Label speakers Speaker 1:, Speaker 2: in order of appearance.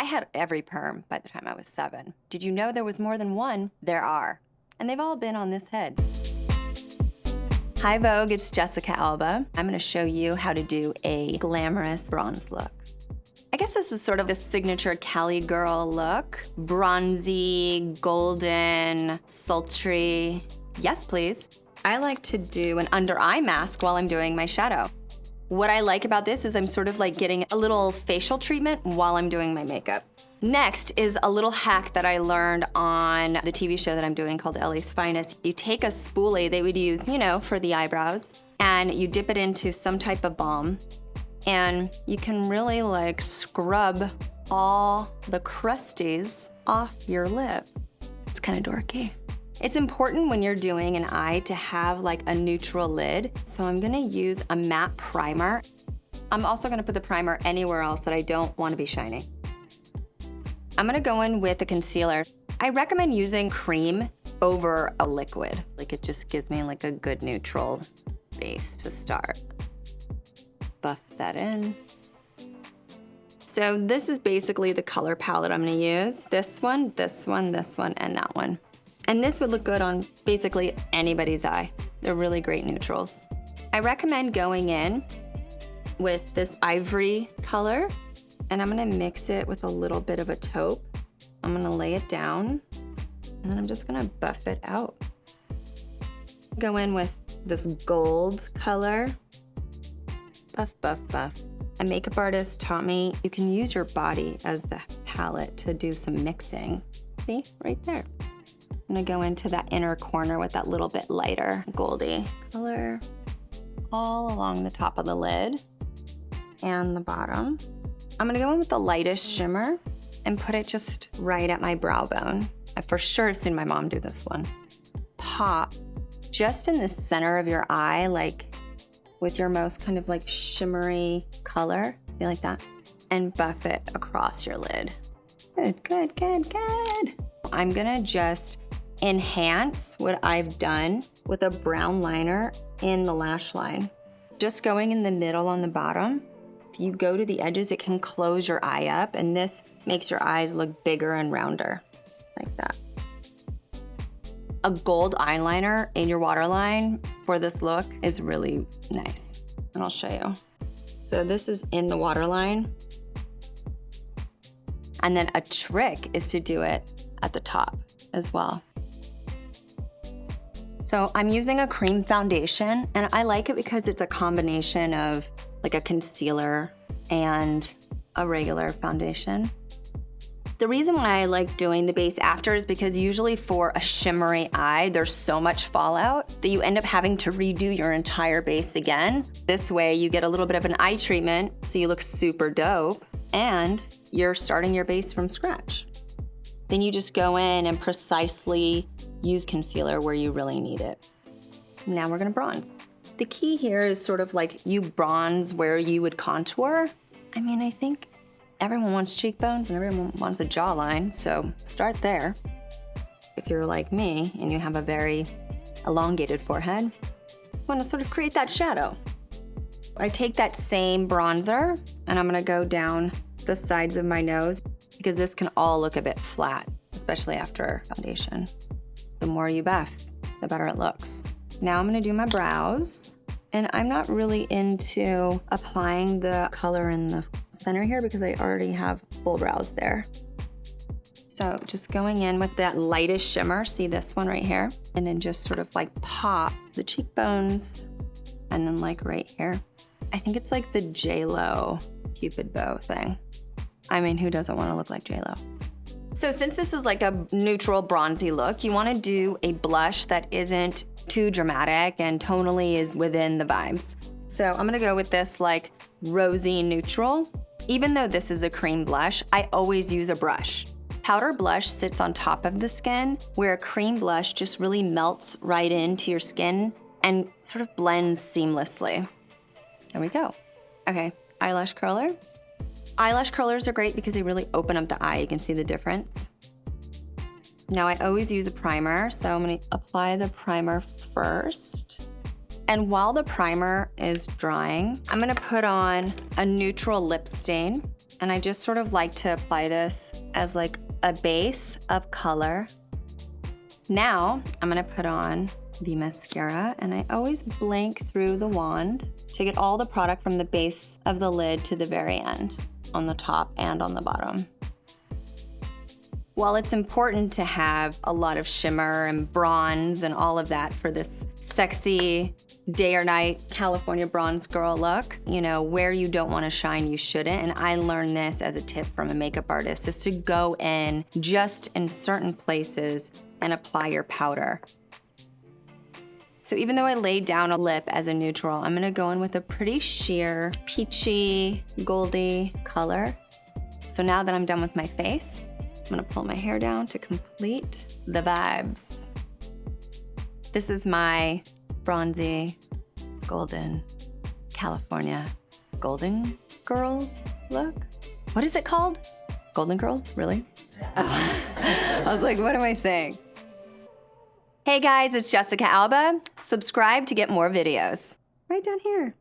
Speaker 1: had every perm by the time I was 7. Did you know there was more than one? There are. And they've all been on this head. Hi Vogue, it's Jessica Alba. I'm gonna show you how to do a glamorous bronze look. I guess this is sort of a signature Cali girl look. Bronzy, golden, sultry. Yes, please. I like to do an under eye mask while I'm doing my shadow. What I like about this is I'm sort of like getting a little facial treatment while I'm doing my makeup. Next is a little hack that I learned on the TV show that I'm doing called LA's Finest. You take a spoolie they would use, you know, for the eyebrows, and you dip it into some type of balm, and you can really like scrub all the crusties off your lip. It's kind of dorky. It's important when you're doing an eye to have like a neutral lid. So I'm gonna use a matte primer. I'm also gonna put the primer anywhere else that I don't wanna be shiny. I'm gonna go in with a concealer. I recommend using cream over a liquid. Like it just gives me like a good neutral base to start. Buff that in. So this is basically the color palette I'm gonna use. This one, this one, this one, and that one. And this would look good on basically anybody's eye. They're really great neutrals. I recommend going in with this ivory color, and I'm gonna mix it with a little bit of a taupe. I'm gonna lay it down, and then I'm just gonna buff it out. Go in with this gold color. Buff, buff, buff. A makeup artist taught me you can use your body as the palette to do some mixing. See, right there. I'm gonna go into that inner corner with that little bit lighter goldy color all along the top of the lid and the bottom. I'm gonna go in with the lightest shimmer and put it just right at my brow bone. I for sure have seen my mom do this one. Pop just in the center of your eye, like with your most kind of like shimmery color, see like that? And buff it across your lid. Good, good, good, good. I'm gonna just enhance what I've done with a brown liner in the lash line. Just going in the middle on the bottom. If you go to the edges, it can close your eye up, and this makes your eyes look bigger and rounder, like that. A gold eyeliner in your waterline for this look is really nice, and I'll show you. So this is in the waterline, and then a trick is to do it at the top as well. So I'm using a cream foundation, and I like it because it's a combination of like a concealer and a regular foundation. The reason why I like doing the base after is because usually for a shimmery eye, there's so much fallout that you end up having to redo your entire base again. This way you get a little bit of an eye treatment so you look super dope, and you're starting your base from scratch. Then you just go in and precisely use concealer where you really need it. Now we're gonna bronze. The key here is sort of like you bronze where you would contour. I mean, I think everyone wants cheekbones and everyone wants a jawline, so start there. If you're like me and you have a very elongated forehead, you wanna sort of create that shadow. I take that same bronzer and I'm gonna go down the sides of my nose because this can all look a bit flat, especially after foundation. The more you buff, the better it looks. Now I'm gonna do my brows, and I'm not really into applying the color in the center here because I already have full brows there. So just going in with that lightest shimmer, see this one right here, and then just sort of like pop the cheekbones, and then like right here. I think it's like the J-Lo Cupid bow thing. I mean, who doesn't wanna look like J-Lo? So since this is like a neutral bronzy look, you wanna do a blush that isn't too dramatic and tonally is within the vibes. So I'm gonna go with this like rosy neutral. Even though this is a cream blush, I always use a brush. Powder blush sits on top of the skin, where a cream blush just really melts right into your skin and sort of blends seamlessly. There we go. Okay, eyelash curler. Eyelash curlers are great because they really open up the eye. You can see the difference. Now I always use a primer, so I'm gonna apply the primer first. And while the primer is drying, I'm gonna put on a neutral lip stain. And I just sort of like to apply this as like a base of color. Now, I'm gonna put on the mascara, and I always blink through the wand to get all the product from the base of the lid to the very end, on the top and on the bottom. While it's important to have a lot of shimmer and bronze and all of that for this sexy day or night California bronze girl look, you know, where you don't want to shine, you shouldn't. And I learned this as a tip from a makeup artist, is to go in just in certain places and apply your powder. So even though I laid down a lip as a neutral, I'm gonna go in with a pretty sheer, peachy, goldy color. So now that I'm done with my face, I'm gonna pull my hair down to complete the vibes. This is my bronzy, golden, California golden girl look. What is it called? Golden girls, really? Oh. I was like, what am I saying? Hey guys, it's Jessica Alba. Subscribe to get more videos. Right down here.